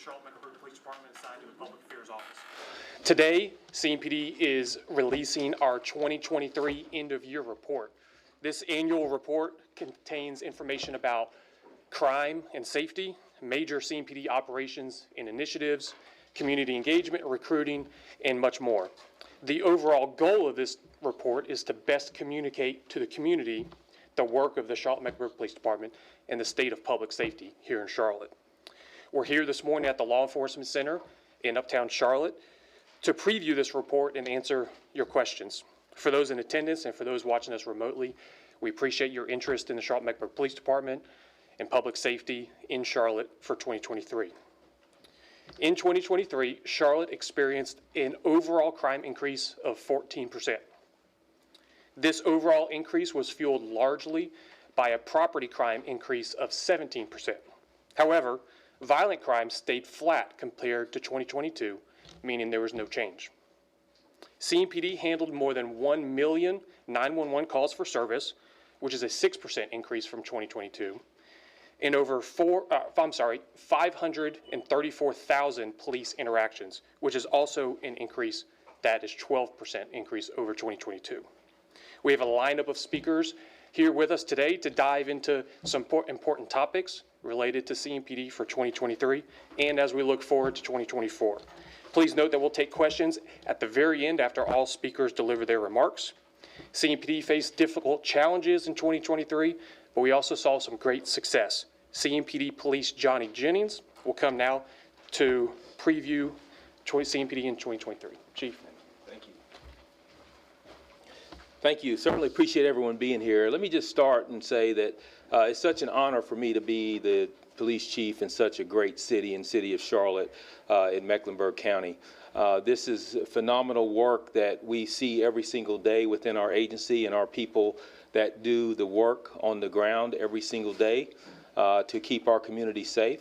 Charlotte-Mecklenburg Police Department assigned to the Public Affairs Office. Today, CMPD is releasing our 2023 end-of-year report. This annual report contains information about crime and safety, major CMPD operations and initiatives, community engagement, recruiting, and much more. The overall goal of this report is to best communicate to the community the work of the Charlotte-Mecklenburg Police Department and the state of public safety here in Charlotte. We're here this morning at the Law Enforcement Center in uptown Charlotte to preview this report and answer your questions. For those in attendance and for those watching us remotely, we appreciate your interest in the Charlotte-Mecklenburg Police Department and public safety in Charlotte for 2023. In 2023, Charlotte experienced an overall crime increase of 14%. This overall increase was fueled largely by a property crime increase of 17%. However, violent crime stayed flat compared to 2022, meaning there was no change. CMPD handled more than 1 million 911 calls for service, which is a 6% increase from 2022, and over 534,000 police interactions, which is also an increase that is 12% increase over 2022. We have a lineup of speakers here with us today to dive into some important topics related to CMPD for 2023 and as we look forward to 2024. Please note that we'll take questions at the very end after all speakers deliver their remarks. CMPD faced difficult challenges in 2023, but we also saw some great success. CMPD Police Johnny Jennings will come now to preview CMPD in 2023. Chief. Thank you. Thank you. Certainly appreciate everyone being here. Let me just start and say that it's such an honor for me to be the police chief in such a great city of Charlotte in Mecklenburg County. This is phenomenal work that we see every single day within our agency and our people that do the work on the ground every single day to keep our community safe.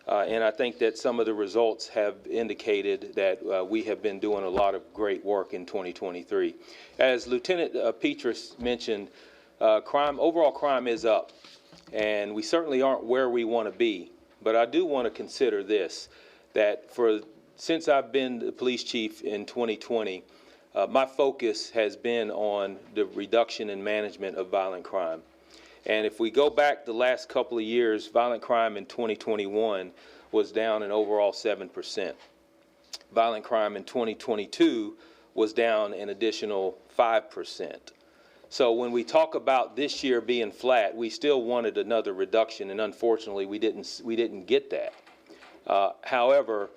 And I think that some of the results have indicated that we have been doing a lot of great work in 2023. As Lieutenant Petrus mentioned, overall crime is up, and we certainly aren't where we want to be. But I do want to consider this, that since I've been the police chief in 2020, my focus has been on the reduction and management of violent crime. And if we go back the last couple of years, violent crime in 2021 was down an overall 7%. Violent crime in 2022 was down an additional 5%. So when we talk about this year being flat, we still wanted another reduction, and unfortunately we didn't get that. However,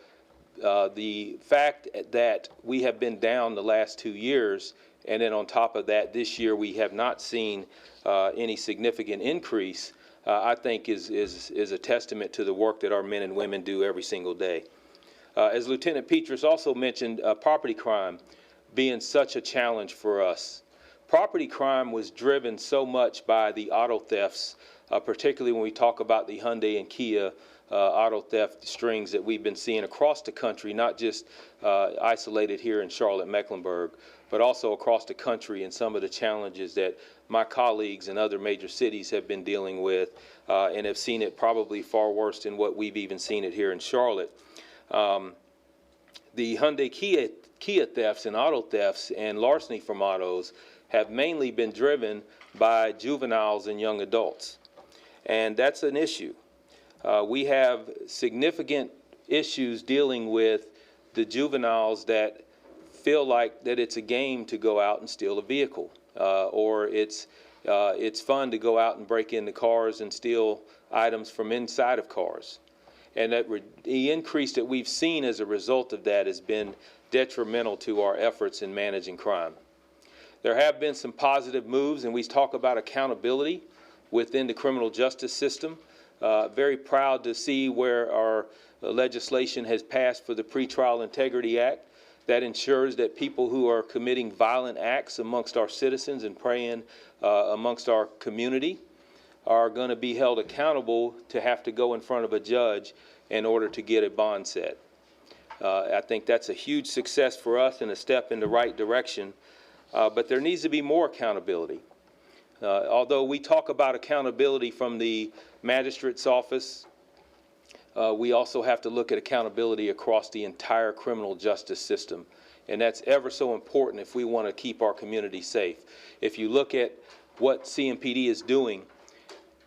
the fact that we have been down the last 2 years, and then on top of that, this year we have not seen any significant increase, I think is a testament to the work that our men and women do every single day. As Lieutenant Petrus also mentioned, property crime being such a challenge for us. Property crime was driven so much by the auto thefts, particularly when we talk about the Hyundai and Kia auto theft strings that we've been seeing across the country, not just isolated here in Charlotte-Mecklenburg, but also across the country, and some of the challenges that my colleagues in other major cities have been dealing with and have seen it probably far worse than what we've even seen it here in Charlotte. The Hyundai Kia thefts and auto thefts and larceny from autos have mainly been driven by juveniles and young adults. And that's an issue. We have significant issues dealing with the juveniles that feel like that it's a game to go out and steal a vehicle, or it's fun to go out and break into cars and steal items from inside of cars. And that the increase that we've seen as a result of that has been detrimental to our efforts in managing crime. There have been some positive moves, and we talk about accountability within the criminal justice system. Very proud to see where our legislation has passed for the Pretrial Integrity Act that ensures that people who are committing violent acts amongst our citizens and preying amongst our community are going to be held accountable to have to go in front of a judge in order to get a bond set. I think that's a huge success for us and a step in the right direction, but there needs to be more accountability. Although we talk about accountability from the magistrate's office, we also have to look at accountability across the entire criminal justice system. And that's ever so important if we want to keep our community safe. If you look at what CMPD is doing,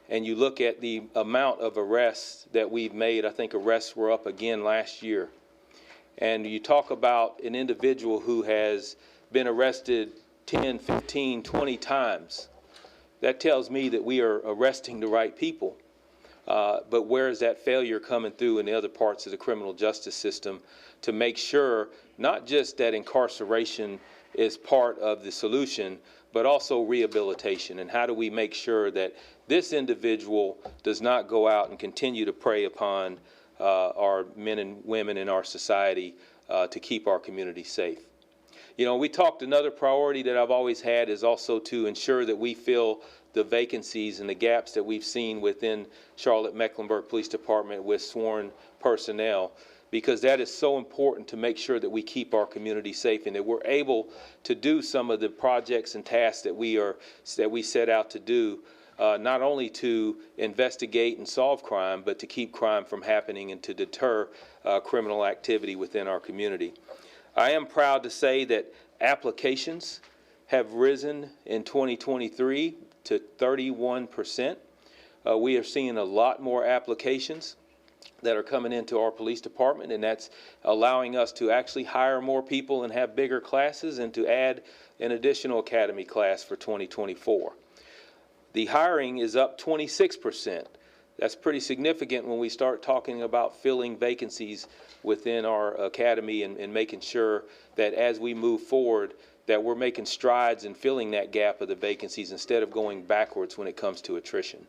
and you look at the amount of arrests that we've made, I think arrests were up again last year. And you talk about an individual who has been arrested 10, 15, 20 times. That tells me that we are arresting the right people. But where is that failure coming through in the other parts of the criminal justice system to make sure not just that incarceration is part of the solution, but also rehabilitation? And how do we make sure that this individual does not go out and continue to prey upon our men and women in our society to keep our community safe? You know, we talked, another priority that I've always had is also to ensure that we fill the vacancies and the gaps that we've seen within Charlotte-Mecklenburg Police Department with sworn personnel, because that is so important to make sure that we keep our community safe and that we're able to do some of the projects and tasks that we set out to do, not only to investigate and solve crime, but to keep crime from happening and to deter criminal activity within our community. I am proud to say that applications have risen in 2023 to 31%. We are seeing a lot more applications that are coming into our police department, and that's allowing us to actually hire more people and have bigger classes and to add an additional academy class for 2024. The hiring is up 26%. That's pretty significant when we start talking about filling vacancies within our academy and making sure that as we move forward that we're making strides in filling that gap of the vacancies instead of going backwards when it comes to attrition.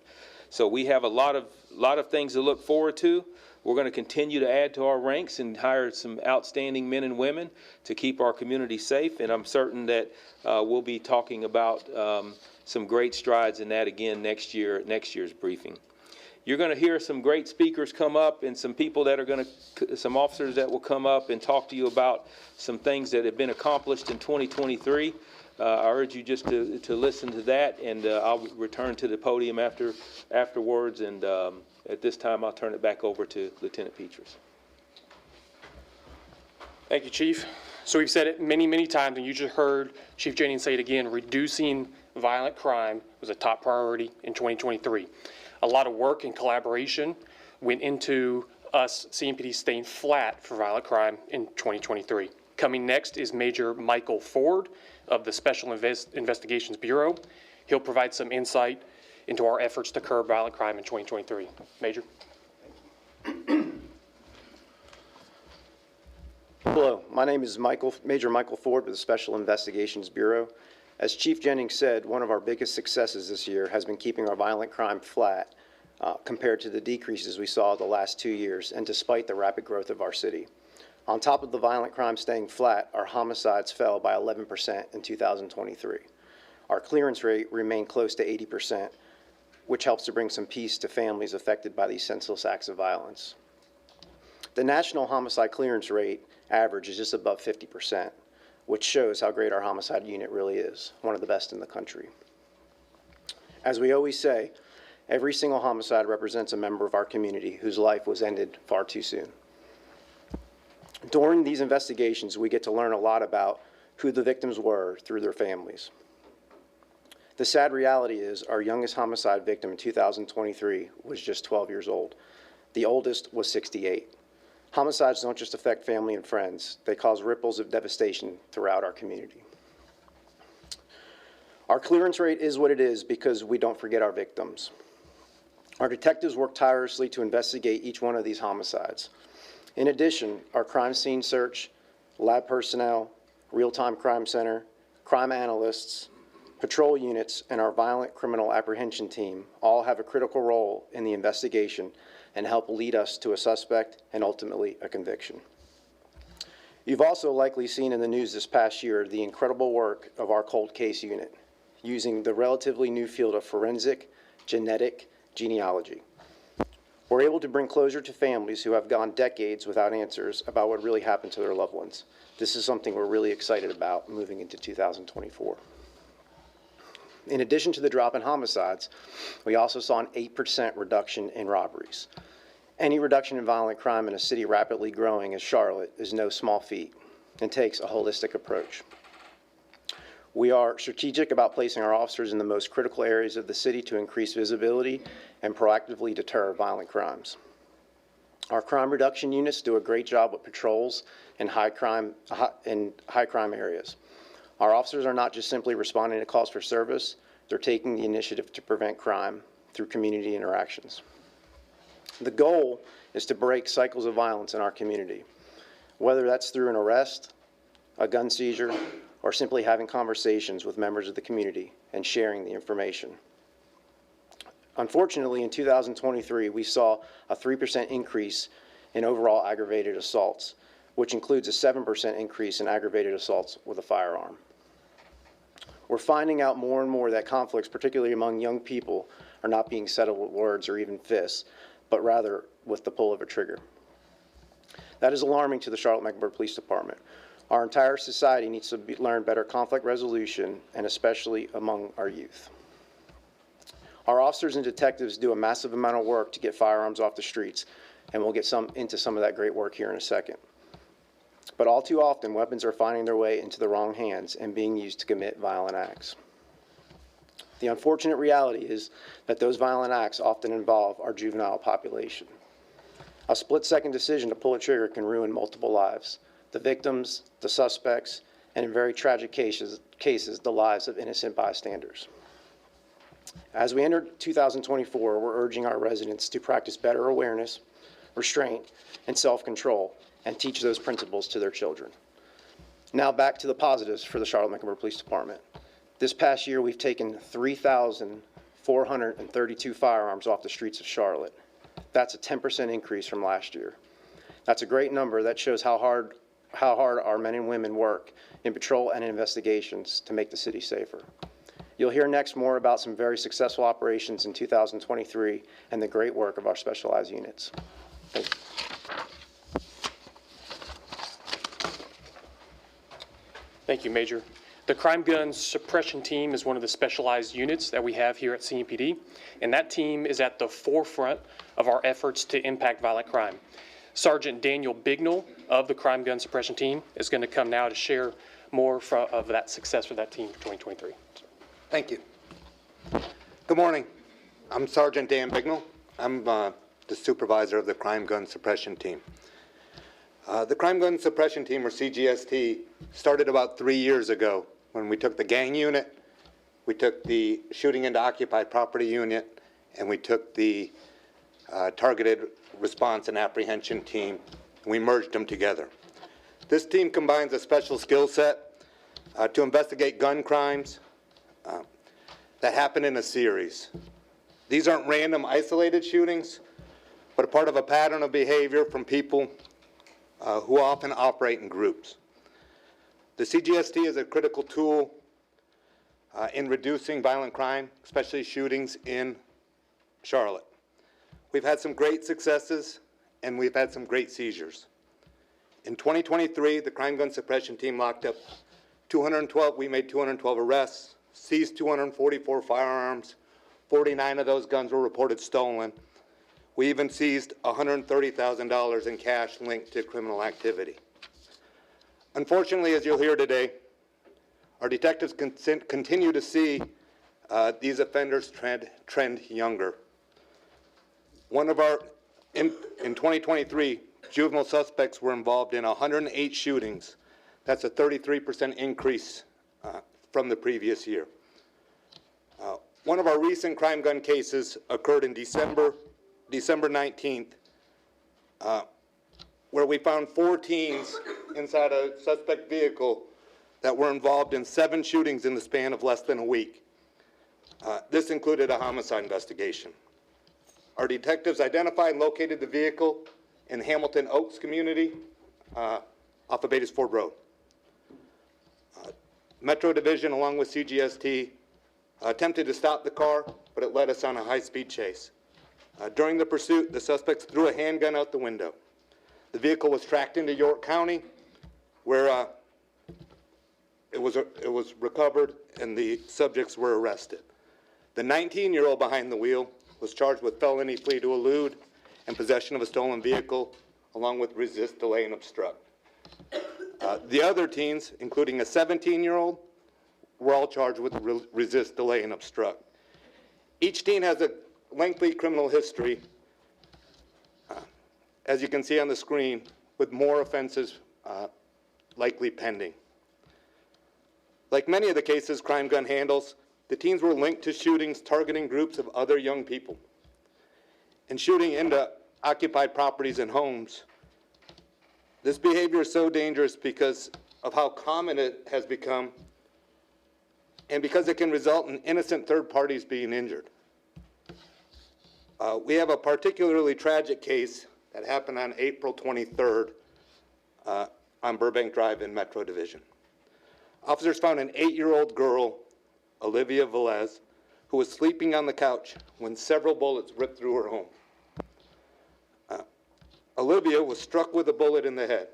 So we have a lot of things to look forward to. We're going to continue to add to our ranks and hire some outstanding men and women to keep our community safe, and I'm certain that we'll be talking about some great strides in that again next year at next year's briefing. You're going to hear some great speakers come up and some people that are going to, some officers that will come up and talk to you about some things that have been accomplished in 2023. I urge you just to listen to that, and I'll return to the podium afterwards, and at this time I'll turn it back over to Lieutenant Petras. Thank you, Chief. So we've said it many, many times, and you just heard Chief Jennings say it again, reducing violent crime was a top priority in 2023. A lot of work and collaboration went into us, CMPD, staying flat for violent crime in 2023. Coming next is Major Michael Ford of the Special Investigations Bureau. He'll provide some insight into our efforts to curb violent crime in 2023. Major. Hello, my name is Major Michael Ford with the Special Investigations Bureau. As Chief Jennings said, one of our biggest successes this year has been keeping our violent crime flat compared to the decreases we saw the last 2 years, and despite the rapid growth of our city. On top of the violent crime staying flat, our homicides fell by 11% in 2023. Our clearance rate remained close to 80%, which helps to bring some peace to families affected by these senseless acts of violence. The national homicide clearance rate average is just above 50%, which shows how great our homicide unit really is, one of the best in the country. As we always say, every single homicide represents a member of our community whose life was ended far too soon. During these investigations, we get to learn a lot about who the victims were through their families. The sad reality is our youngest homicide victim in 2023 was just 12 years old. The oldest was 68. Homicides don't just affect family and friends, they cause ripples of devastation throughout our community. Our clearance rate is what it is because we don't forget our victims. Our detectives work tirelessly to investigate each one of these homicides. In addition, our crime scene search, lab personnel, real-time crime center, crime analysts, patrol units, and our violent criminal apprehension team all have a critical role in the investigation and help lead us to a suspect and ultimately a conviction. You've also likely seen in the news this past year the incredible work of our cold case unit using the relatively new field of forensic genetic genealogy. We're able to bring closure to families who have gone decades without answers about what really happened to their loved ones. This is something we're really excited about moving into 2024. In addition to the drop in homicides, we also saw an 8% reduction in robberies. Any reduction in violent crime in a city rapidly growing as Charlotte is no small feat and takes a holistic approach. We are strategic about placing our officers in the most critical areas of the city to increase visibility and proactively deter violent crimes. Our crime reduction units do a great job with patrols in high crime areas. Our officers are not just simply responding to calls for service, they're taking the initiative to prevent crime through community interactions. The goal is to break cycles of violence in our community, whether that's through an arrest, a gun seizure, or simply having conversations with members of the community and sharing the information. Unfortunately, in 2023, we saw a 3% increase in overall aggravated assaults, which includes a 7% increase in aggravated assaults with a firearm. We're finding out more and more that conflicts, particularly among young people, are not being settled with words or even fists, but rather with the pull of a trigger. That is alarming to the Charlotte-Mecklenburg Police Department. Our entire society needs to learn better conflict resolution, and especially among our youth. Our officers and detectives do a massive amount of work to get firearms off the streets, and we'll get into some of that great work here in a second. But all too often, weapons are finding their way into the wrong hands and being used to commit violent acts. The unfortunate reality is that those violent acts often involve our juvenile population. A split-second decision to pull a trigger can ruin multiple lives, the victims, the suspects, and in very tragic cases, the lives of innocent bystanders. As we enter 2024, we're urging our residents to practice better awareness, restraint, and self-control, and teach those principles to their children. Now back to the positives for the Charlotte-Mecklenburg Police Department. This past year, we've taken 3,432 firearms off the streets of Charlotte. That's a 10% increase from last year. That's a great number that shows how hard our men and women work in patrol and investigations to make the city safer. You'll hear next more about some very successful operations in 2023 and the great work of our specialized units. Thank you. Thank you, Major. The Crime Gun Suppression Team is one of the specialized units that we have here at CMPD, and that team is at the forefront of our efforts to impact violent crime. Sergeant Daniel Bignell of the Crime Gun Suppression Team is going to come now to share more of that success with that team for 2023. Thank you. Good morning. I'm Sergeant Dan Bignell. I'm the supervisor of the Crime Gun Suppression Team. The Crime Gun Suppression Team, or CGST, started about 3 years ago when we took the gang unit, we took the shooting into occupied property unit, and we took the targeted response and apprehension team. We merged them together. This team combines a special skill set to investigate gun crimes that happen in a series. These aren't random isolated shootings, but a part of a pattern of behavior from people who often operate in groups. The CGST is a critical tool in reducing violent crime, especially shootings in Charlotte. We've had some great successes, and we've had some great seizures. In 2023, the Crime Gun Suppression Team locked up 212, we made 212 arrests, seized 244 firearms, 49 of those guns were reported stolen. We even seized $130,000 in cash linked to criminal activity. Unfortunately, as you'll hear today, our detectives continue to see these offenders trend younger. In 2023, juvenile suspects were involved in 108 shootings. That's a 33% increase from the previous year. One of our recent crime gun cases occurred in December 19th, where we found 4 teens inside a suspect vehicle that were involved in 7 shootings in the span of less than a week. This included a homicide investigation. Our detectives identified and located the vehicle in Hamilton Oaks community off of Beattisford Road. Metro Division, along with CGST, attempted to stop the car, but it led us on a high-speed chase. During the pursuit, the suspects threw a handgun out the window. The vehicle was tracked into York County, where it was recovered and the subjects were arrested. The 19-year-old behind the wheel was charged with felony flee to elude and possession of a stolen vehicle, along with resist, delay, and obstruct. The other teens, including a 17-year-old, were all charged with resist, delay, and obstruct. Each teen has a lengthy criminal history, as you can see on the screen, with more offenses likely pending. Like many of the cases Crime Gun handles, the teens were linked to shootings targeting groups of other young people and shooting into occupied properties and homes. This behavior is so dangerous because of how common it has become and because it can result in innocent third parties being injured. We have a particularly tragic case that happened on April 23rd on Burbank Drive in Metro Division. Officers found an 8-year-old girl, Olivia Velez, who was sleeping on the couch when several bullets ripped through her home. Olivia was struck with a bullet in the head.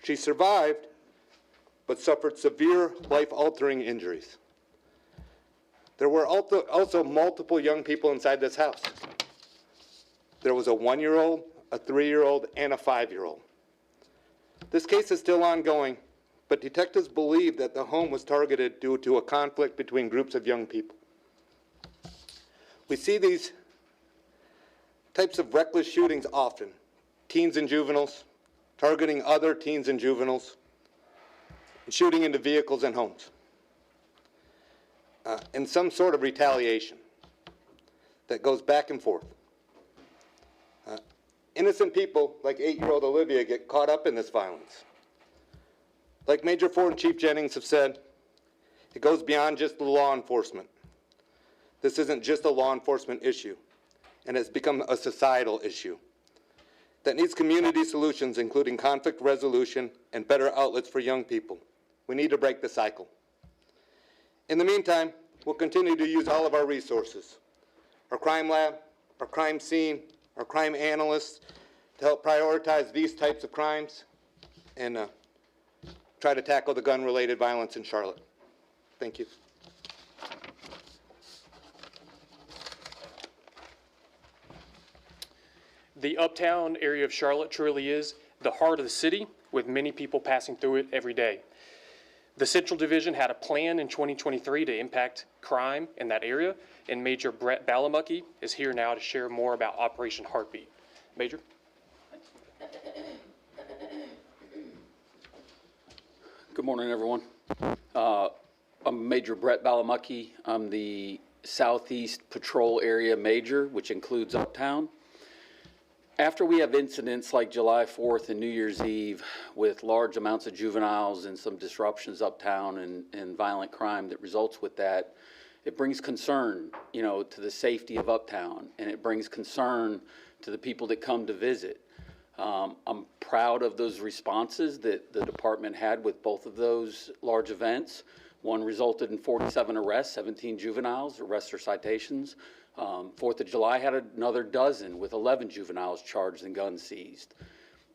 She survived, but suffered severe life-altering injuries. There were also multiple young people inside this house. There was a 1-year-old, a 3-year-old, and a 5-year-old. This case is still ongoing, but detectives believe that the home was targeted due to a conflict between groups of young people. We see these types of reckless shootings often, teens and juveniles, targeting other teens and juveniles, and shooting into vehicles and homes, in some sort of retaliation that goes back and forth. Innocent people like 8-year-old Olivia get caught up in this violence. Like Major Ford and Chief Jennings have said, it goes beyond just the law enforcement. This isn't just a law enforcement issue, and it's become a societal issue that needs community solutions, including conflict resolution and better outlets for young people. We need to break the cycle. In the meantime, we'll continue to use all of our resources, our crime lab, our crime scene, our crime analysts, to help prioritize these types of crimes and try to tackle the gun-related violence in Charlotte. Thank you. The uptown area of Charlotte truly is the heart of the city, with many people passing through it every day. The Central Division had a plan in 2023 to impact crime in that area, and Major Brett Balamucky is here now to share more about Operation Heartbeat. Major? Good morning, everyone. I'm Major Brett Balamucky. I'm the Southeast Patrol Area Major, which includes Uptown. After we have incidents like July 4th and New Year's Eve with large amounts of juveniles and some disruptions uptown and violent crime that results with that, it brings concern, to the safety of Uptown, and it brings concern to the people that come to visit. I'm proud of those responses that the department had with both of those large events. One resulted in 47 arrests, 17 juveniles, arrests or citations. 4th of July had another dozen with 11 juveniles charged and guns seized.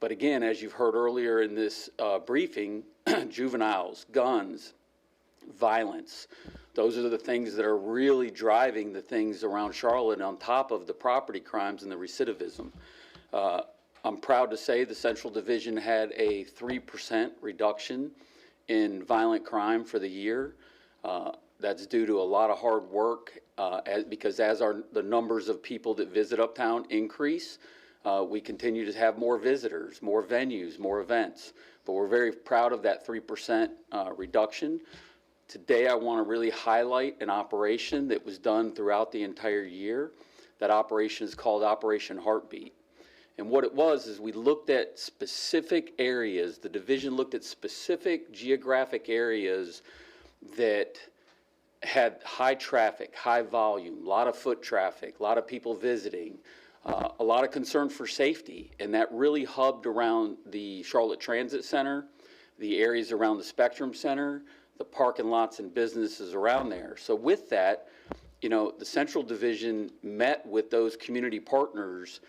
But again, as you've heard earlier in this briefing, juveniles, guns, violence, those are the things that are really driving the things around Charlotte on top of the property crimes and the recidivism. I'm proud to say the Central Division had a 3% reduction in violent crime for the year. That's due to a lot of hard work because as the numbers of people that visit Uptown increase, we continue to have more visitors, more venues, more events. But we're very proud of that 3% reduction. Today I want to really highlight an operation that was done throughout the entire year. That operation is called Operation Heartbeat. And what it was is we looked at specific areas. The division looked at specific geographic areas that had high traffic, high volume, a lot of foot traffic, a lot of people visiting, a lot of concern for safety. And that really hubbed around the Charlotte Transit Center, the areas around the Spectrum Center, the parking lots and businesses around there. So with that, the Central Division met with those community partners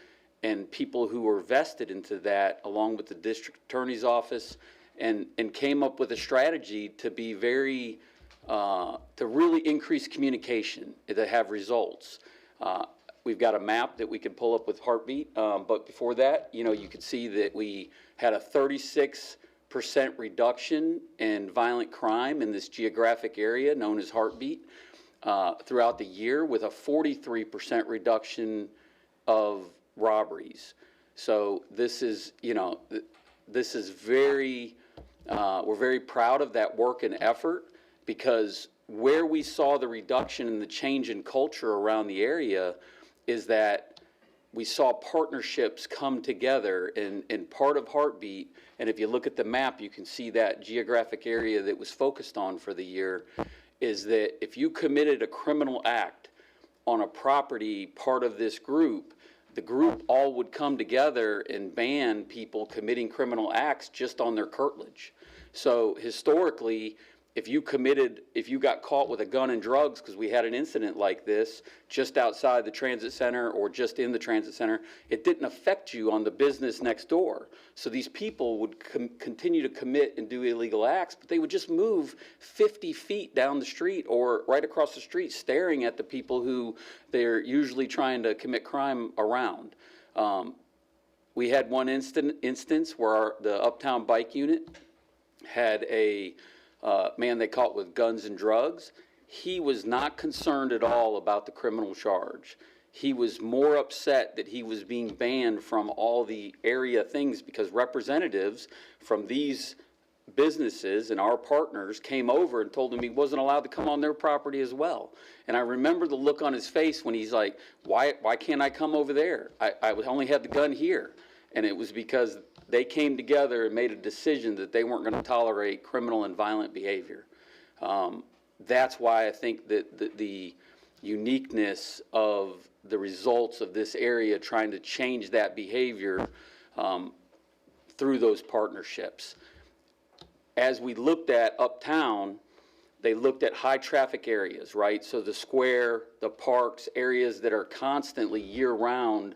and people who were vested into that, along with the district attorney's office, and came up with a strategy to be very, to really increase communication, to have results. we've got a map that we can pull up with Heartbeat. But before that, you know, you could see that we had a 36% reduction in violent crime in this geographic area known as Heartbeat throughout the year, with a 43% reduction of robberies. So this is, you know, this is very, we're very proud of that work and effort, because where we saw the reduction and the change in culture around the area is that we saw partnerships come together in part of Heartbeat. And if you look at the map, you can see that geographic area that was focused on for the year is that if you committed a criminal act on a property part of this group, the group all would come together and ban people committing criminal acts just on their curtilage. So historically, if you got caught with a gun and drugs, because we had an incident like this just outside the transit center or just in the transit center, it didn't affect you on the business next door. So these people would continue to commit and do illegal acts, but they would just move 50 feet down the street or right across the street, staring at the people who they're usually trying to commit crime around. We had one instance where the Uptown Bike Unit had a man they caught with guns and drugs. He was not concerned at all about the criminal charge. He was more upset that he was being banned from all the area things because representatives from these businesses and our partners came over and told him he wasn't allowed to come on their property as well. And I remember the look on his face when he's like, why can't I come over there? I only had the gun here. And it was because they came together and made a decision that they weren't going to tolerate criminal and violent behavior. That's why I think that the uniqueness of the results of this area trying to change that behavior through those partnerships. As we looked at Uptown, they looked at high traffic areas, right? So the square, the parks, areas that are constantly year-round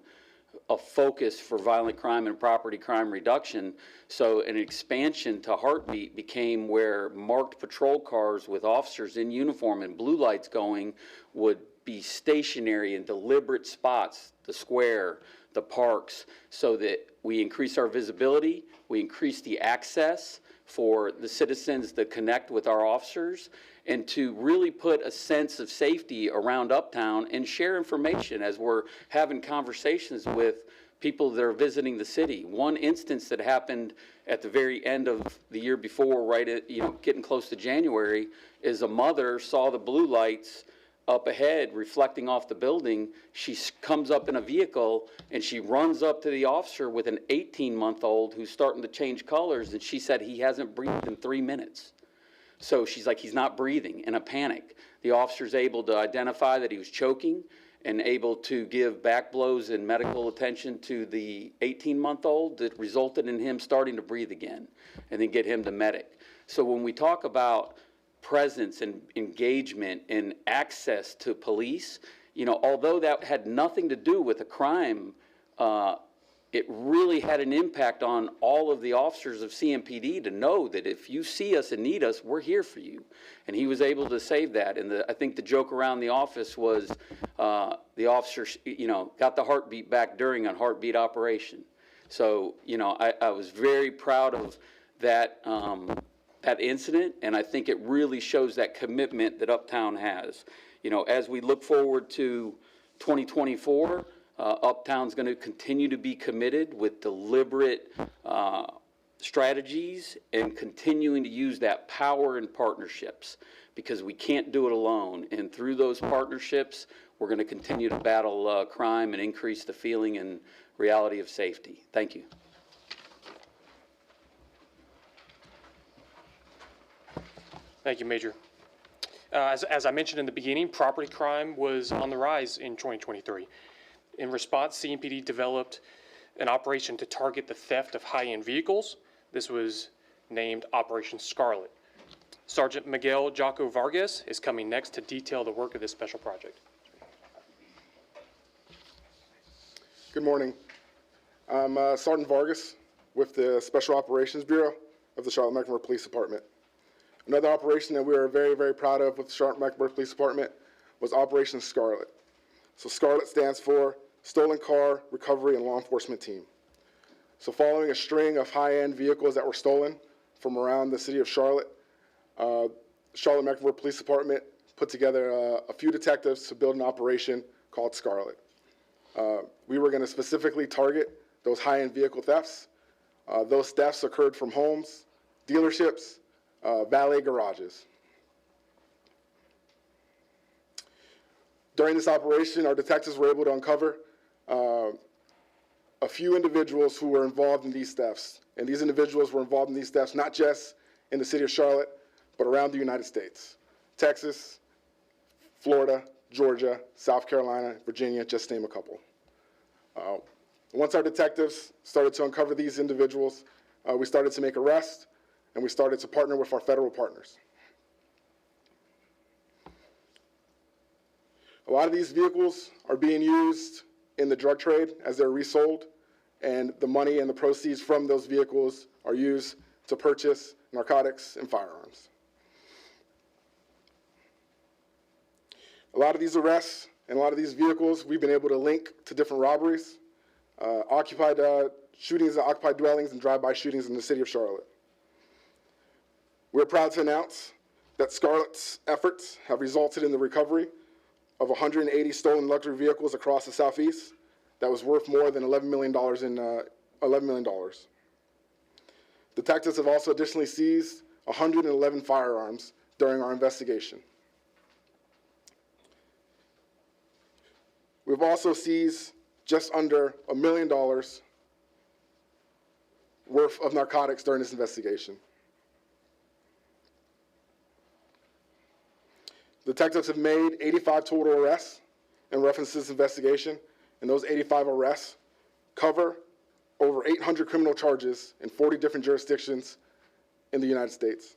a focus for violent crime and property crime reduction. So an expansion to Heartbeat became where marked patrol cars with officers in uniform and blue lights going would be stationary in deliberate spots, the square, the parks, so that we increase our visibility, we increase the access for the citizens to connect with our officers, and to really put a sense of safety around Uptown and share information as we're having conversations with people that are visiting the city. One instance that happened at the very end of the year before, right at, getting close to January, is a mother saw the blue lights up ahead reflecting off the building. She comes up in a vehicle and she runs up to the officer with an 18-month-old who's starting to change colors, and she said he hasn't breathed in 3 minutes. So she's like, he's not breathing, in a panic. The officer's able to identify that he was choking and able to give back blows and medical attention to the 18-month-old that resulted in him starting to breathe again, and then get him to medic. So when we talk about presence and engagement and access to police, although that had nothing to do with a crime, it really had an impact on all of the officers of CMPD to know that if you see us and need us, we're here for you. And he was able to save that. And I think the joke around the office was the officer, got the heartbeat back during a heartbeat operation. So, I was very proud of that, that incident, and I think it really shows that commitment that Uptown has. As we look forward to 2024, Uptown's going to continue to be committed with deliberate strategies and continuing to use that power in partnerships, because we can't do it alone. And through those partnerships, we're going to continue to battle crime and increase the feeling and reality of safety. Thank you. Thank you, Major. As I mentioned in the beginning, property crime was on the rise in 2023. In response, CMPD developed an operation to target the theft of high-end vehicles. This was named Operation Scarlet. Sergeant Miguel Jaco Vargas is coming next to detail the work of this special project. Good morning. I'm Sergeant Vargas with the Special Operations Bureau of the Charlotte-Mecklenburg Police Department. Another operation that we are very, very proud of with the Charlotte-Mecklenburg Police Department was Operation Scarlet. So SCARLET stands for Stolen Car Recovery and Law Enforcement Team. So following a string of high-end vehicles that were stolen from around the city of Charlotte, Charlotte-Mecklenburg Police Department put together a few detectives to build an operation called Scarlet. We were going to specifically target those high-end vehicle thefts. Those thefts occurred from homes, dealerships, valet garages. During this operation, our detectives were able to uncover a few individuals who were involved in these thefts. And these individuals were involved in these thefts not just in the city of Charlotte, but around the United States. Texas, Florida, Georgia, South Carolina, Virginia, just to name a couple. Once our detectives started to uncover these individuals, we started to make arrests, and we started to partner with our federal partners. A lot of these vehicles are being used in the drug trade as they're resold, and the money and the proceeds from those vehicles are used to purchase narcotics and firearms. A lot of these arrests and a lot of these vehicles we've been able to link to different robberies, shootings at occupied dwellings, and drive-by shootings in the city of Charlotte. We're proud to announce that Scarlet's efforts have resulted in the recovery of 180 stolen luxury vehicles across the Southeast that was worth more than $11 million. Detectives have also additionally seized 111 firearms during our investigation. We've also seized just under $1 million worth of narcotics during this investigation. Detectives have made 85 total arrests in reference to this investigation, and those 85 arrests cover over 800 criminal charges in 40 different jurisdictions in the United States.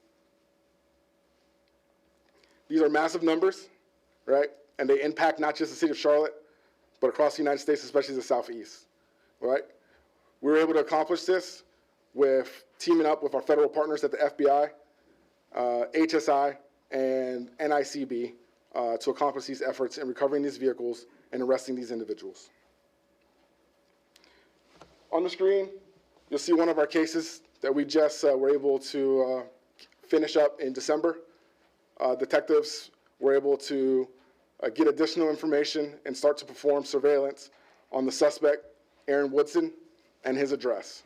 These are massive numbers, right? And they impact not just the city of Charlotte, but across the United States, especially the Southeast, right? We were able to accomplish this with teaming up with our federal partners at the FBI, HSI, and NICB to accomplish these efforts in recovering these vehicles and arresting these individuals. On the screen, you'll see one of our cases that we just were able to finish up in December. Detectives were able to get additional information and start to perform surveillance on the suspect, Aaron Woodson, and his address.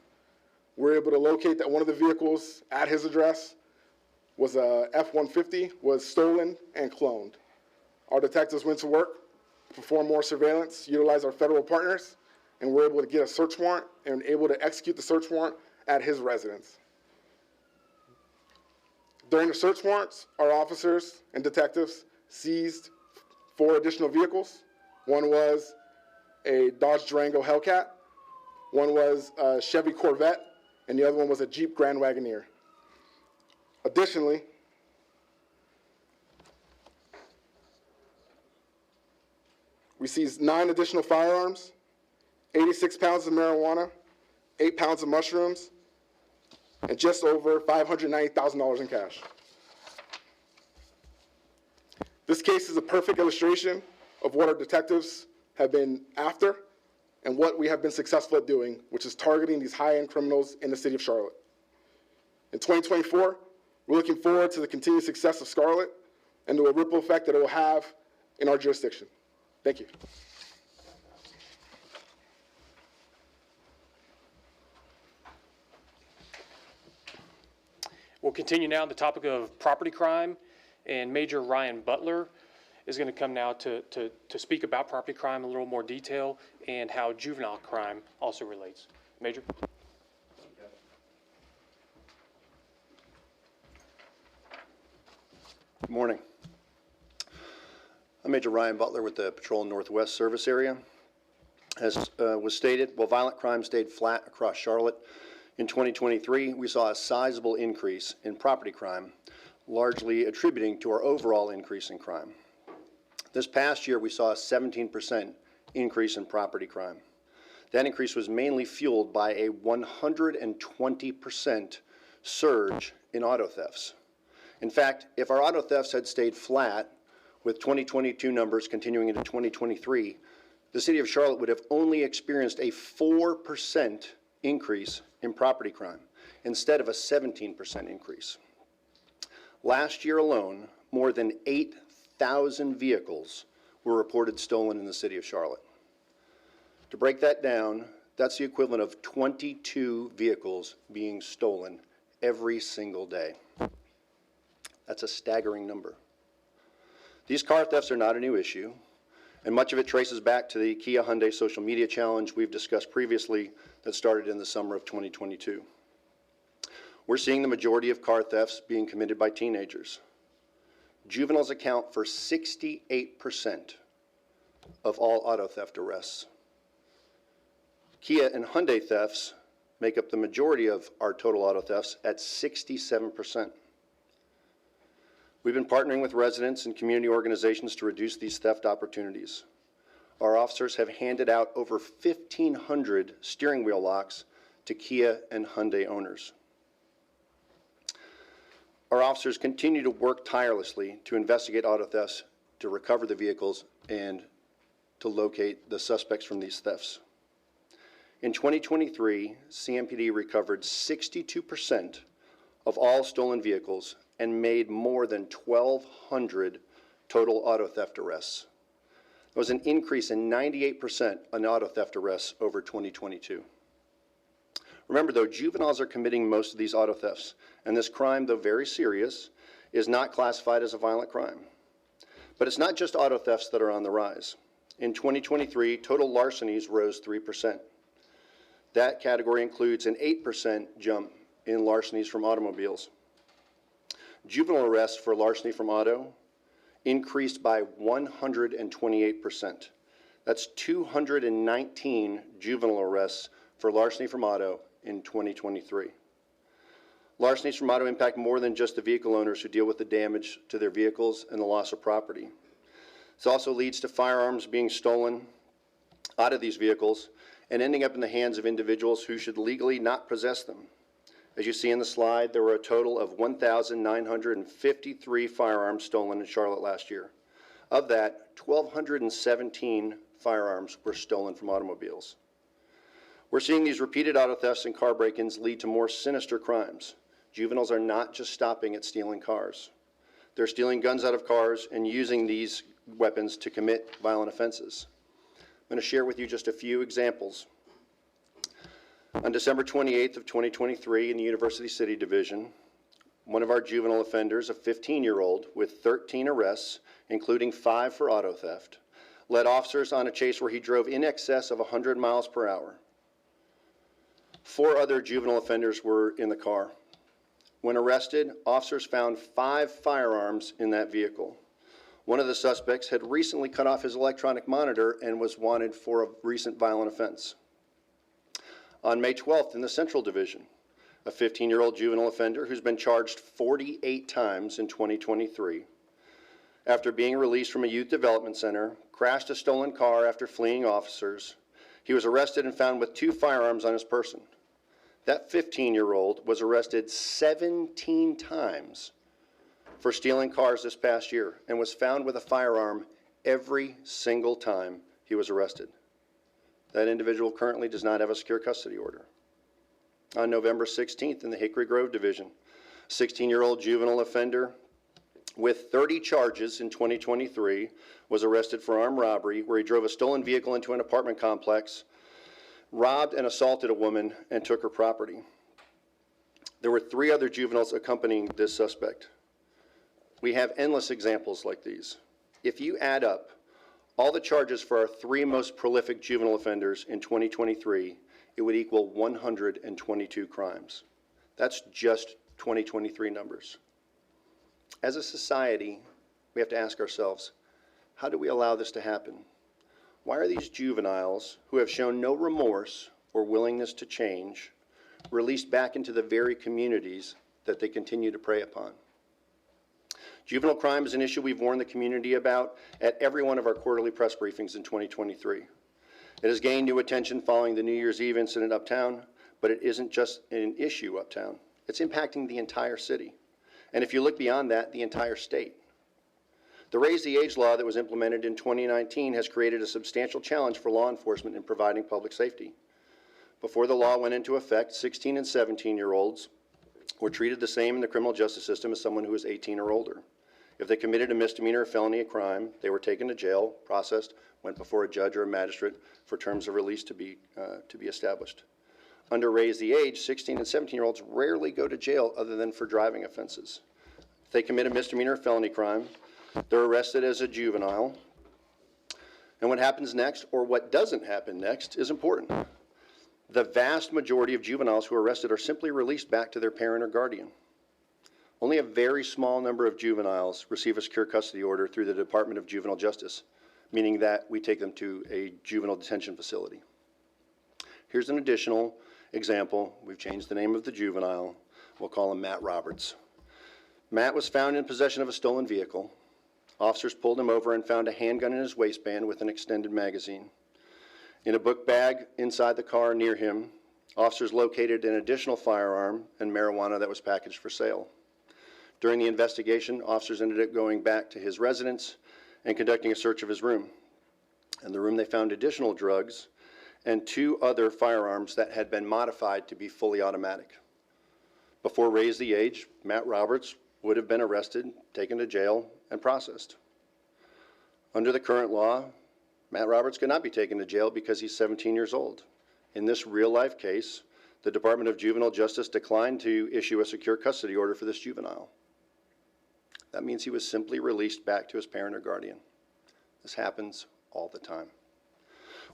We were able to locate that one of the vehicles at his address was a F-150, was stolen and cloned. Our detectives went to work, performed more surveillance, utilized our federal partners, and were able to get a search warrant and able to execute the search warrant at his residence. During the search warrants, our officers and detectives seized 4 additional vehicles. One was a Dodge Durango Hellcat, one was a Chevy Corvette, and the other one was a Jeep Grand Wagoneer. Additionally, we seized 9 additional firearms, 86 pounds of marijuana, 8 pounds of mushrooms, and just over $590,000 in cash. This case is a perfect illustration of what our detectives have been after and what we have been successful at doing, which is targeting these high-end criminals in the city of Charlotte. In 2024, we're looking forward to the continued success of Scarlet and to a ripple effect that it will have in our jurisdiction. Thank you. We'll continue now on the topic of property crime, and Major Ryan Butler is going to come now to speak about property crime in a little more detail and how juvenile crime also relates. Major? Good morning. I'm Major Ryan Butler with the Patrol Northwest Service Area. As was stated, while violent crime stayed flat across Charlotte, in 2023, we saw a sizable increase in property crime, largely attributing to our overall increase in crime. This past year, we saw a 17% increase in property crime. That increase was mainly fueled by a 120% surge in auto thefts. In fact, if our auto thefts had stayed flat with 2022 numbers continuing into 2023, the city of Charlotte would have only experienced a 4% increase in property crime instead of a 17% increase. Last year alone, more than 8,000 vehicles were reported stolen in the city of Charlotte. To break that down, that's the equivalent of 22 vehicles being stolen every single day. That's a staggering number. These car thefts are not a new issue, and much of it traces back to the Kia Hyundai social media challenge we've discussed previously that started in the summer of 2022. We're seeing the majority of car thefts being committed by teenagers. Juveniles account for 68% of all auto theft arrests. Kia and Hyundai thefts make up the majority of our total auto thefts at 67%. We've been partnering with residents and community organizations to reduce these theft opportunities. Our officers have handed out over 1,500 steering wheel locks to Kia and Hyundai owners. Our officers continue to work tirelessly to investigate auto thefts, to recover the vehicles, and to locate the suspects from these thefts. In 2023, CMPD recovered 62% of all stolen vehicles and made more than 1,200 total auto theft arrests. There was an increase in 98% on auto theft arrests over 2022. Remember, though, juveniles are committing most of these auto thefts, and this crime, though very serious, is not classified as a violent crime. But it's not just auto thefts that are on the rise. In 2023, total larcenies rose 3%. That category includes an 8% jump in larcenies from automobiles. Juvenile arrests for larceny from auto increased by 128%. That's 219 juvenile arrests for larceny from auto in 2023. Larcenies from auto impact more than just the vehicle owners who deal with the damage to their vehicles and the loss of property. This also leads to firearms being stolen out of these vehicles and ending up in the hands of individuals who should legally not possess them. As you see in the slide, there were a total of 1,953 firearms stolen in Charlotte last year. Of that, 1,217 firearms were stolen from automobiles. We're seeing these repeated auto thefts and car break-ins lead to more sinister crimes. Juveniles are not just stopping at stealing cars. They're stealing guns out of cars and using these weapons to commit violent offenses. I'm going to share with you just a few examples. On December 28th of 2023 in the University City Division, one of our juvenile offenders, a 15-year-old with 13 arrests, including 5 for auto theft, led officers on a chase where he drove in excess of 100 miles per hour. 4 other juvenile offenders were in the car. When arrested, officers found 5 firearms in that vehicle. One of the suspects had recently cut off his electronic monitor and was wanted for a recent violent offense. On May 12th in the Central Division, a 15-year-old juvenile offender who's been charged 48 times in 2023, after being released from a youth development center, crashed a stolen car after fleeing officers. He was arrested and found with 2 firearms on his person. That 15-year-old was arrested 17 times for stealing cars this past year and was found with a firearm every single time he was arrested. That individual currently does not have a secure custody order. On November 16th in the Hickory Grove Division, 16-year-old juvenile offender with 30 charges in 2023 was arrested for armed robbery where he drove a stolen vehicle into an apartment complex, robbed and assaulted a woman, and took her property. There were 3 other juveniles accompanying this suspect. We have endless examples like these. If you add up all the charges for our 3 most prolific juvenile offenders in 2023, it would equal 122 crimes. That's just 2023 numbers. As a society, we have to ask ourselves, how do we allow this to happen? Why are these juveniles, who have shown no remorse or willingness to change, released back into the very communities that they continue to prey upon? Juvenile crime is an issue we've warned the community about at every one of our quarterly press briefings in 2023. It has gained new attention following the New Year's Eve incident uptown, but it isn't just an issue uptown. It's impacting the entire city. And if you look beyond that, the entire state. The Raise the Age law that was implemented in 2019 has created a substantial challenge for law enforcement in providing public safety. Before the law went into effect, 16 and 17-year-olds were treated the same in the criminal justice system as someone who was 18 or older. If they committed a misdemeanor or felony crime, they were taken to jail, processed, went before a judge or a magistrate for terms of release to be established. Under Raise the Age, 16 and 17-year-olds rarely go to jail other than for driving offenses. If they commit a misdemeanor or felony crime, they're arrested as a juvenile. And what happens next, or what doesn't happen next, is important. The vast majority of juveniles who are arrested are simply released back to their parent or guardian. Only a very small number of juveniles receive a secure custody order through the Department of Juvenile Justice, meaning that we take them to a juvenile detention facility. Here's an additional example. We've changed the name of the juvenile. We'll call him Matt Roberts. Matt was found in possession of a stolen vehicle. Officers pulled him over and found a handgun in his waistband with an extended magazine. In a book bag inside the car near him, officers located an additional firearm and marijuana that was packaged for sale. During the investigation, officers ended up going back to his residence and conducting a search of his room. In the room, they found additional drugs and 2 other firearms that had been modified to be fully automatic. Before Raise the Age, Matt Roberts would have been arrested, taken to jail, and processed. Under the current law, Matt Roberts could not be taken to jail because he's 17 years old. In this real-life case, the Department of Juvenile Justice declined to issue a secure custody order for this juvenile. That means he was simply released back to his parent or guardian. This happens all the time.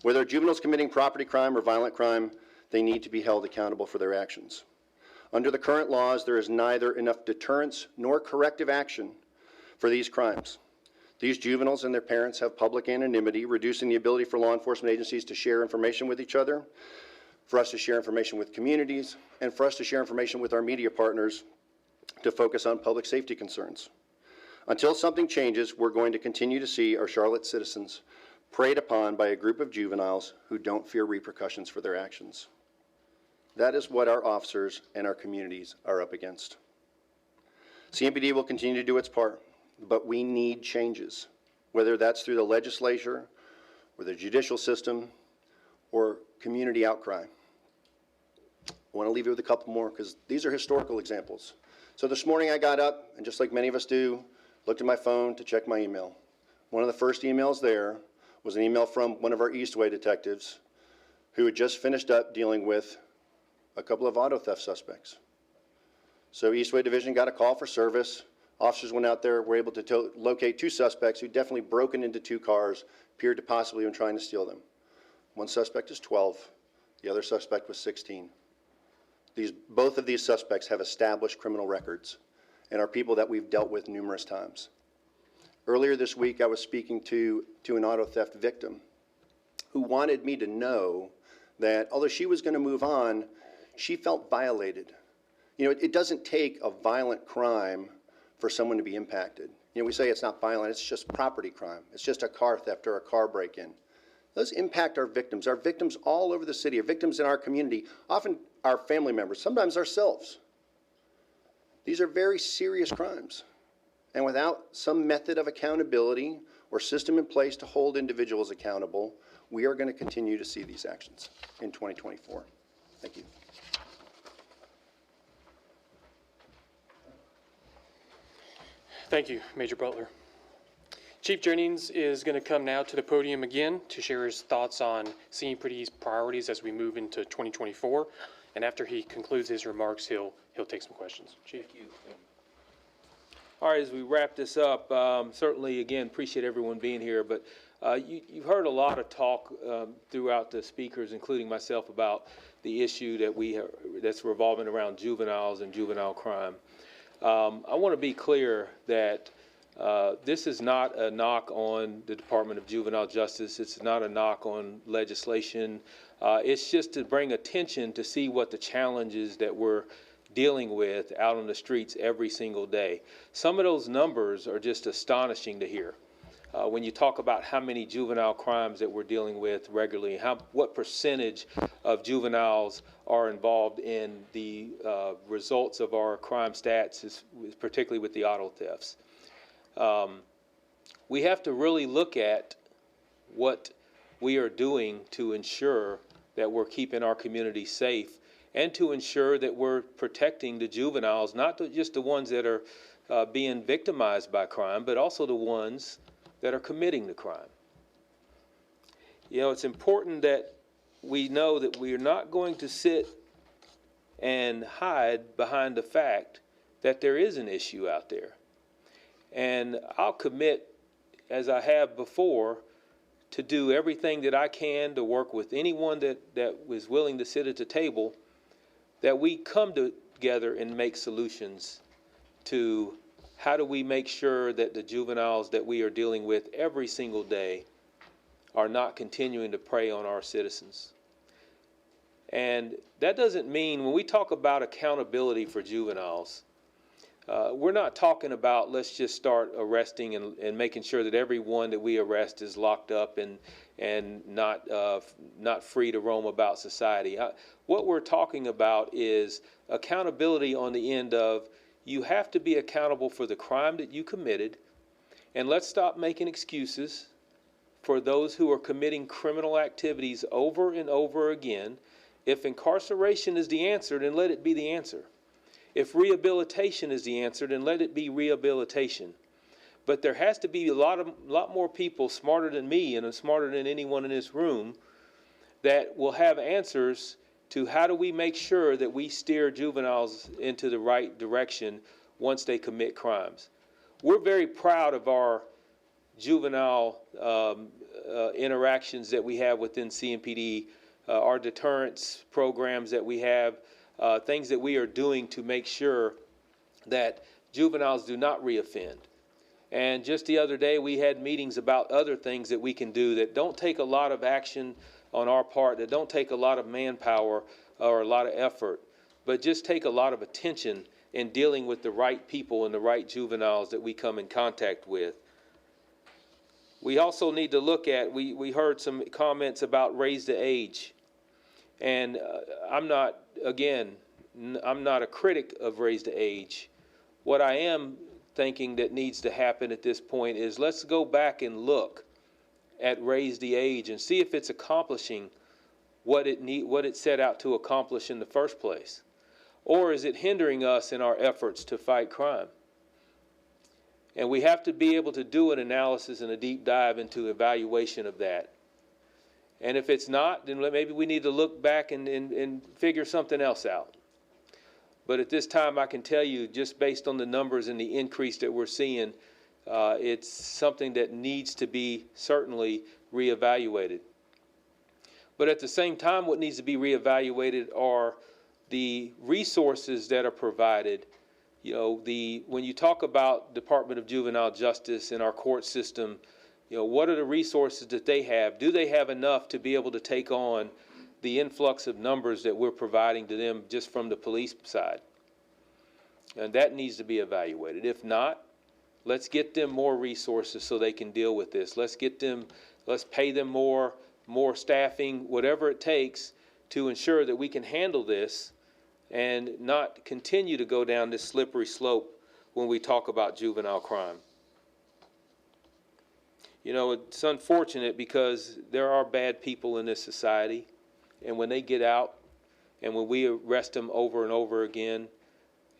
Whether a juvenile is committing property crime or violent crime, they need to be held accountable for their actions. Under the current laws, there is neither enough deterrence nor corrective action for these crimes. These juveniles and their parents have public anonymity, reducing the ability for law enforcement agencies to share information with each other, for us to share information with communities, and for us to share information with our media partners to focus on public safety concerns. Until something changes, we're going to continue to see our Charlotte citizens preyed upon by a group of juveniles who don't fear repercussions for their actions. That is what our officers and our communities are up against. CMPD will continue to do its part, but we need changes, whether that's through the legislature or the judicial system or community outcry. I want to leave you with a couple more because these are historical examples. So this morning I got up and, just like many of us do, looked at my phone to check my email. One of the first emails there was an email from one of our Eastway detectives who had just finished up dealing with a couple of auto theft suspects. So Eastway Division got a call for service. Officers went out there, were able to locate 2 suspects who definitely broken into 2 cars, appeared to possibly have been trying to steal them. One suspect is 12, the other suspect was 16. Both of these suspects have established criminal records and are people that we've dealt with numerous times. Earlier this week, I was speaking to an auto theft victim who wanted me to know that although she was going to move on, she felt violated. You know, it doesn't take a violent crime for someone to be impacted. You know, we say it's not violent, it's just property crime. It's just a car theft or a car break-in. Those impact our victims all over the city, our victims in our community, often our family members, sometimes ourselves. These are very serious crimes. And without some method of accountability or system in place to hold individuals accountable, we are going to continue to see these actions in 2024. Thank you. Thank you, Major Butler. Chief Jennings is going to come now to the podium again to share his thoughts on CMPD's priorities as we move into 2024. And after he concludes his remarks, he'll take some questions. Chief. Thank you. All right, as we wrap this up, certainly, again, appreciate everyone being here, but you've heard a lot of talk throughout the speakers, including myself, about the issue that's revolving around juveniles and juvenile crime. I want to be clear that this is not a knock on the Department of Juvenile Justice. It's not a knock on legislation. It's just to bring attention to see what the challenges that we're dealing with out on the streets every single day. Some of those numbers are just astonishing to hear. When you talk about how many juvenile crimes that we're dealing with regularly, what percentage of juveniles are involved in the results of our crime stats, particularly with the auto thefts. we have to really look at what we are doing to ensure that we're keeping our community safe and to ensure that we're protecting the juveniles, not just the ones that are being victimized by crime, but also the ones that are committing the crime. You know, it's important that we know that we are not going to sit and hide behind the fact that there is an issue out there. And I'll commit, as I have before, to do everything that I can to work with anyone that was willing to sit at the table, that we come together and make solutions to how do we make sure that the juveniles that we are dealing with every single day are not continuing to prey on our citizens. And that doesn't mean, when we talk about accountability for juveniles, we're not talking about let's just start arresting and making sure that everyone that we arrest is locked up and not free to roam about society. What we're talking about is accountability on the end of, you have to be accountable for the crime that you committed, and let's stop making excuses for those who are committing criminal activities over and over again. If incarceration is the answer, then let it be the answer. If rehabilitation is the answer, then let it be rehabilitation. But there has to be a lot more people smarter than me and smarter than anyone in this room that will have answers to how do we make sure that we steer juveniles into the right direction once they commit crimes. We're very proud of our juvenile interactions that we have within CMPD, our deterrence programs that we have, things that we are doing to make sure that juveniles do not reoffend. And just the other day, we had meetings about other things that we can do that don't take a lot of action on our part, that don't take a lot of manpower or a lot of effort, but just take a lot of attention in dealing with the right people and the right juveniles that we come in contact with. We also need to look at, we heard some comments about raise the age. And I'm not a critic of raise the age. What I am thinking that needs to happen at this point is let's go back and look at raise the age and see if it's accomplishing what it set out to accomplish in the first place. Or is it hindering us in our efforts to fight crime? And we have to be able to do an analysis and a deep dive into evaluation of that. And if it's not, then maybe we need to look back and figure something else out. But at this time, I can tell you, just based on the numbers and the increase that we're seeing, it's something that needs to be certainly reevaluated. But at the same time, what needs to be reevaluated are the resources that are provided. You know, when you talk about Department of Juvenile Justice and our court system, you know, what are the resources that they have? Do they have enough to be able to take on the influx of numbers that we're providing to them just from the police side? And that needs to be evaluated. If not, let's get them more resources so they can deal with this. Let's pay them more staffing, whatever it takes to ensure that we can handle this and not continue to go down this slippery slope when we talk about juvenile crime. You know, it's unfortunate because there are bad people in this society, and when they get out and when we arrest them over and over again,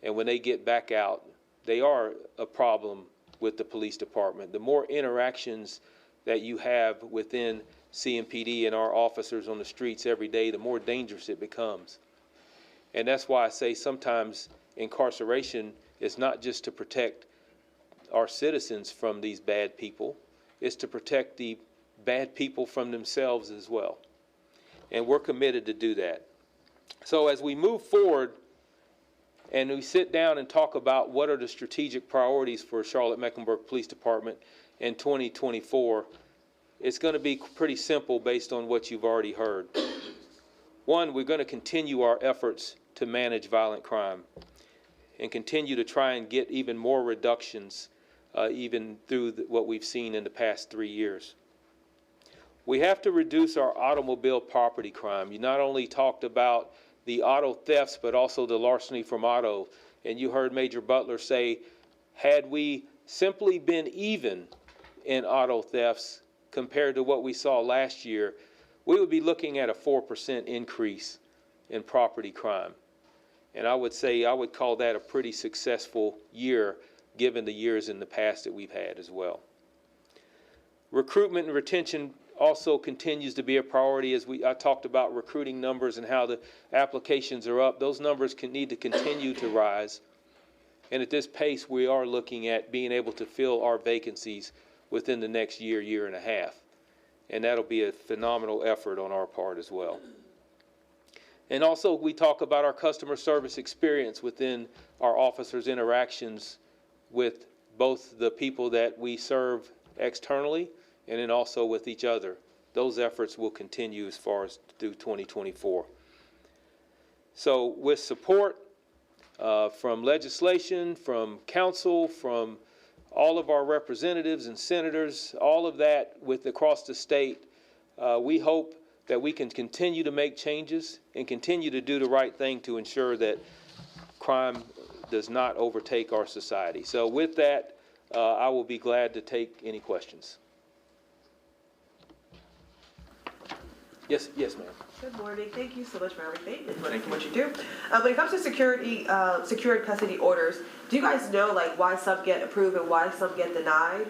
and when they get back out, they are a problem with the police department. The more interactions that you have within CMPD and our officers on the streets every day, the more dangerous it becomes. And that's why I say sometimes incarceration is not just to protect our citizens from these bad people, it's to protect the bad people from themselves as well. And we're committed to do that. So as we move forward and we sit down and talk about what are the strategic priorities for Charlotte-Mecklenburg Police Department in 2024, it's going to be pretty simple based on what you've already heard. One, we're going to continue our efforts to manage violent crime and continue to try and get even more reductions even through what we've seen in the past 3 years. We have to reduce our automobile property crime. You not only talked about the auto thefts, but also the larceny from auto. And you heard Major Butler say, had we simply been even in auto thefts compared to what we saw last year, we would be looking at a 4% increase in property crime. And I would say, I would call that a pretty successful year, given the years in the past that we've had as well. Recruitment and retention also continues to be a priority. As I talked about recruiting numbers and how the applications are up, those numbers need to continue to rise. And at this pace, we are looking at being able to fill our vacancies within the next year, year and a half. And that'll be a phenomenal effort on our part as well. And also, we talk about our customer service experience within our officers' interactions with both the people that we serve externally and then also with each other. Those efforts will continue as far as through 2024. So with support from legislation, from council, from all of our representatives and senators, all of that with across the state, we hope that we can continue to make changes and continue to do the right thing to ensure that crime does not overtake our society. So with that, I will be glad to take any questions. Yes, ma'am. Good morning. Thank you so much for everything and for what you do. When it comes to secured custody orders, do you guys know like why some get approved and why some get denied?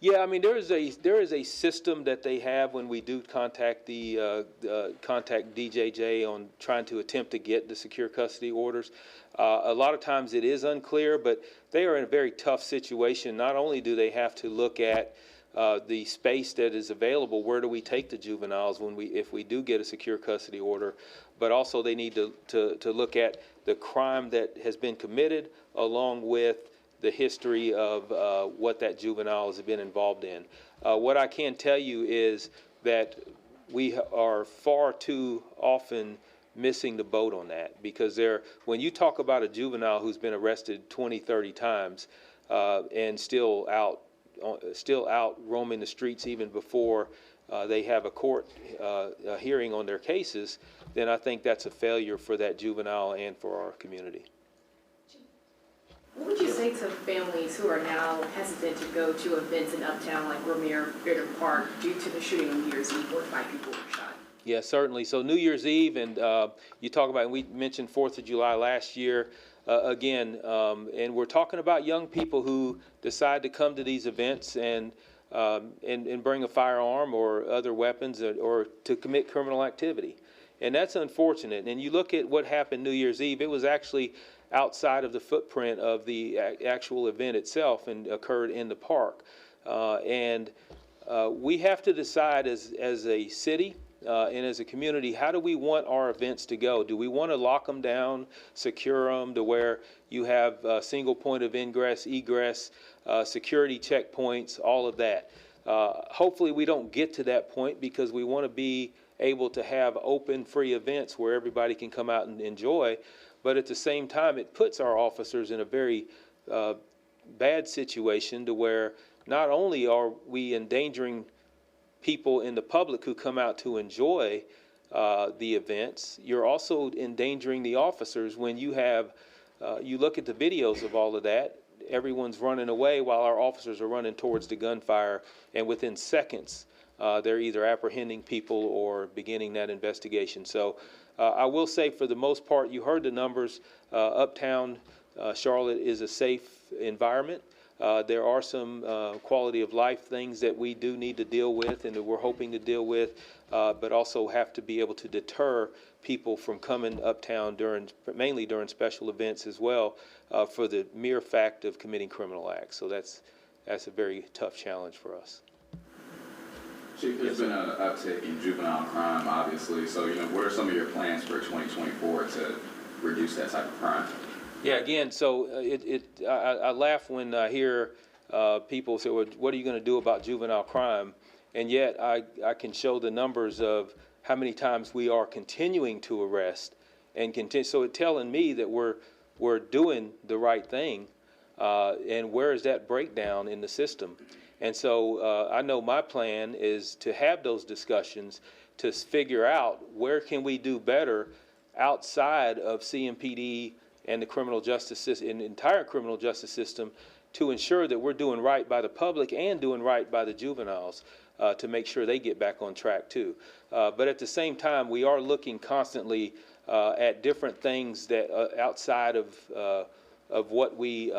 Yeah, I mean there is a system that they have when we do contact contact DJJ on trying to attempt to get the secure custody orders. A lot of times it is unclear, but they are in a very tough situation. Not only do they have to look at the space that is available, where do we take the juveniles if we do get a secure custody order, but also they need to look at the crime that has been committed along with the history of what that juvenile has been involved in. What I can tell you is that we are far too often missing the boat on that, because when you talk about a juvenile who's been arrested 20, 30 times and still out roaming the streets even before they have a court hearing on their cases, then I think that's a failure for that juvenile and for our community. What would you say to families who are now hesitant to go to events in Uptown like Romare Theater Park due to the shooting on New Year's Eve where 5 people were shot? Yeah, certainly. So New Year's Eve, and you talk about, and we mentioned 4th of July last year, again, and we're talking about young people who decide to come to these events and bring a firearm or other weapons or to commit criminal activity. And that's unfortunate. And you look at what happened New Year's Eve, it was actually outside of the footprint of the actual event itself and occurred in the park. We have to decide as a city and as a community, how do we want our events to go? Do we want to lock them down, secure them to where you have a single point of ingress, egress, security checkpoints, all of that? Hopefully we don't get to that point, because we want to be able to have open, free events where everybody can come out and enjoy. But at the same time, it puts our officers in a very bad situation to where not only are we endangering people in the public who come out to enjoy the events, you're also endangering the officers when you have, you look at the videos of all of that, everyone's running away while our officers are running towards the gunfire, and within seconds, they're either apprehending people or beginning that investigation. So I will say, for the most part, you heard the numbers, Uptown Charlotte is a safe environment. There are some quality of life things that we do need to deal with and that we're hoping to deal with, but also have to be able to deter people from coming uptown mainly during special events as well, for the mere fact of committing criminal acts. So that's a very tough challenge for us. Chief, there's been an uptick in juvenile crime, obviously. So, what are some of your plans for 2024 to reduce that type of crime? Yeah, again, so I laugh when I hear people say, well, what are you going to do about juvenile crime? And yet I can show the numbers of how many times we are continuing to arrest and continue. So it's telling me that we're doing the right thing. And where is that breakdown in the system? And so I know my plan is to have those discussions to figure out where can we do better outside of CMPD and the criminal justice system, and the entire criminal justice system, to ensure that we're doing right by the public and doing right by the juveniles to make sure they get back on track too. But at the same time, we are looking constantly at different things that outside of what we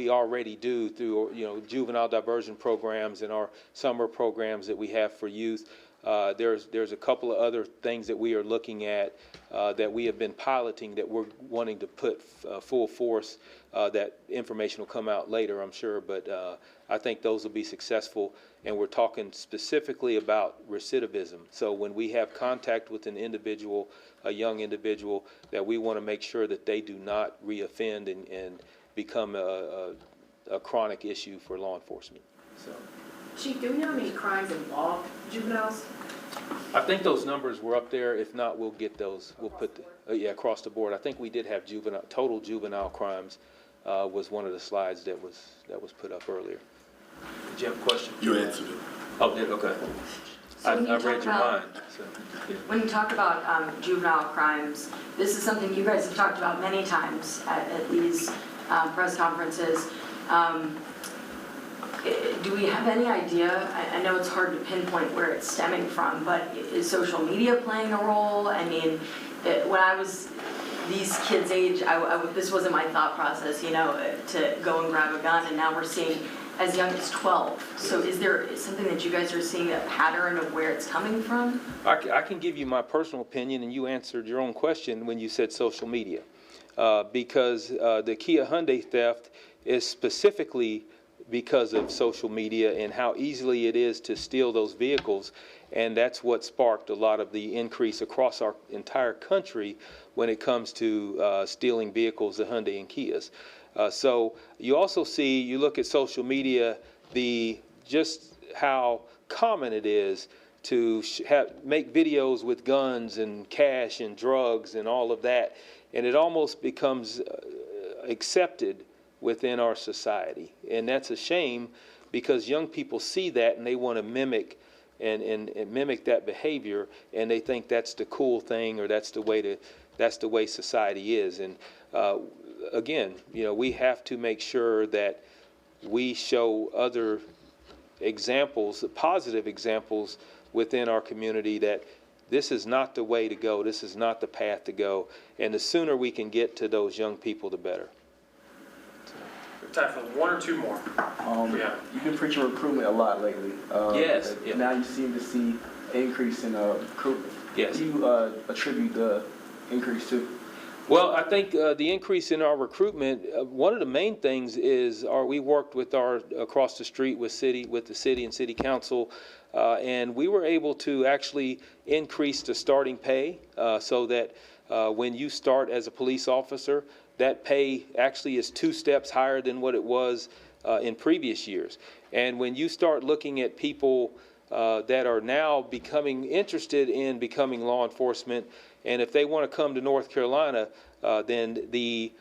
already do through, juvenile diversion programs and our summer programs that we have for youth. There's a couple of other things that we are looking at that we have been piloting that we're wanting to put full force. That information will come out later, I'm sure, but I think those will be successful. And we're talking specifically about recidivism. So when we have contact with an individual, a young individual, that we want to make sure that they do not reoffend and become a chronic issue for law enforcement. So, Chief, do we know how many crimes involve juveniles? I think those numbers were up there. If not, we'll get those. We'll put, across the board. I think we did have total juvenile crimes was one of the slides that was put up earlier. Did you have a question? You answered it. Oh, did, okay. So I read your mind. So, yeah. When you talk about juvenile crimes, this is something you guys have talked about many times at these press conferences. Do we have any idea? I know it's hard to pinpoint where it's stemming from, but is social media playing a role? I mean, when I was these kids' age, this wasn't my thought process, to go and grab a gun, and now we're seeing as young as 12. So is there something that you guys are seeing, a pattern of where it's coming from? I can give you my personal opinion, and you answered your own question when you said social media. Because the Kia Hyundai theft is specifically because of social media and how easily it is to steal those vehicles. And that's what sparked a lot of the increase across our entire country when it comes to stealing vehicles, the Hyundai and Kias. So you also see, you look at social media, just how common it is to make videos with guns and cash and drugs and all of that. And it almost becomes accepted within our society. And that's a shame, because young people see that and they want to mimic and mimic that behavior, and they think that's the cool thing, or that's the way society is. And again, we have to make sure that we show other examples, positive examples within our community, that this is not the way to go, this is not the path to go, and the sooner we can get to those young people, the better. Time for one or two more. You've been preaching recruitment a lot lately. Yes. Yeah. Now you seem to see an increase in recruitment. Yes. What do you attribute the increase to? Well, I think the increase in our recruitment, one of the main things is we worked with across the street with the city and city council, and we were able to actually increase the starting pay so that when you start as a police officer, that pay actually is 2 steps higher than what it was in previous years. And when you start looking at people that are now becoming interested in becoming law enforcement, and if they want to come to North Carolina, then the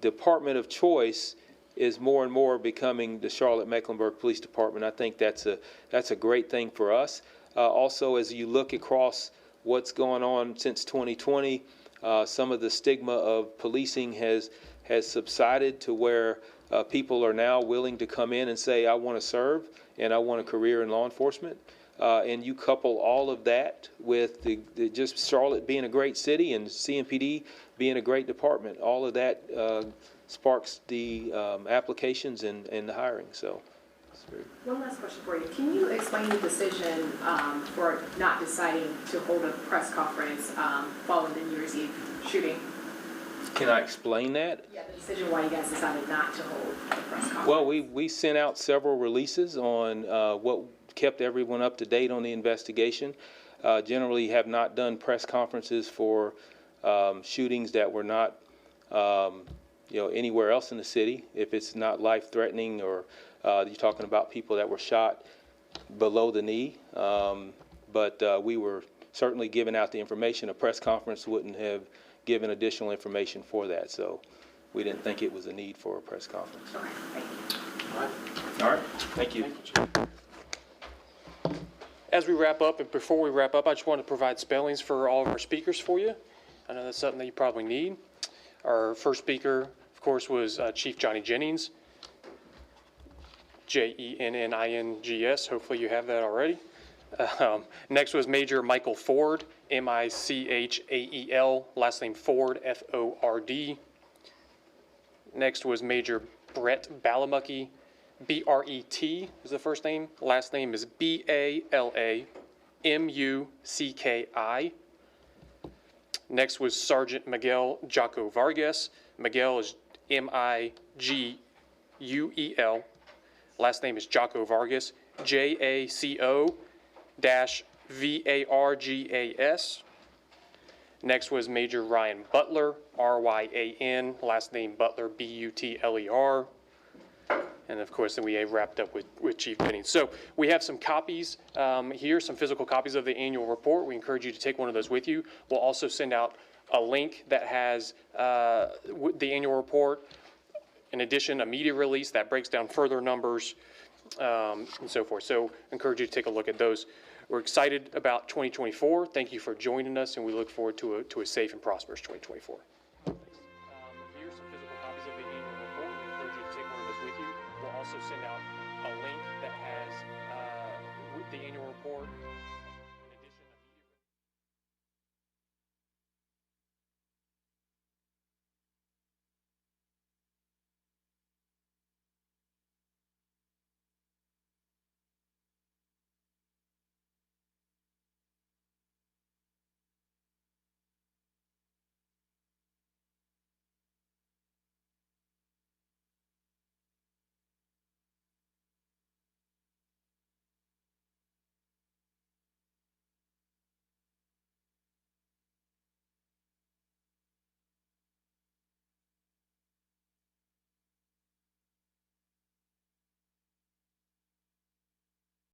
department of choice is more and more becoming the Charlotte-Mecklenburg Police Department. I think that's a great thing for us. Also, as you look across what's going on since 2020, some of the stigma of policing has subsided to where people are now willing to come in and say, I want to serve and I want a career in law enforcement. And you couple all of that with just Charlotte being a great city and CMPD being a great department. All of that sparks the applications and the hiring. So. One last question for you. Can you explain the decision for not deciding to hold a press conference following the New Year's Eve shooting? Can I explain that? Yeah, the decision why you guys decided not to hold a press conference. Well, we sent out several releases on what kept everyone up to date on the investigation. Generally have not done press conferences for shootings that were not anywhere else in the city. If it's not life-threatening, or you're talking about people that were shot below the knee. But we were certainly giving out the information. A press conference wouldn't have given additional information for that. So we didn't think it was a need for a press conference. Okay, thank you. All right. Thank you. As we wrap up, and before we wrap up, I just want to provide spellings for all of our speakers for you. I know that's something that you probably need. Our first speaker, of course, was Chief Johnny Jennings, Jennings. Hopefully you have that already. Next was Major Michael Ford, Michael, last name Ford, Ford. Next was Major Brett Balamucki, Bret is the first name, last name is Balamucki. Next was Sergeant Miguel Jaco Vargas. Miguel is Miguel, last name is Jaco Vargas, Jaco-Vargas. Next was Major Ryan Butler, Ryan, last name Butler, Butler. And of course, then we wrapped up with Chief Jennings. So we have some copies here, some physical copies of the annual report. We encourage you to take one of those with you. We'll also send out a link that has the annual report. In addition, a media release that breaks down further numbers and so forth. So encourage you to take a look at those. We're excited about 2024. Thank you for joining us, and we look forward to a safe and prosperous 2024. Here's some physical copies of the annual report. We encourage you to take one of those with you. We'll also send out a link that has the annual report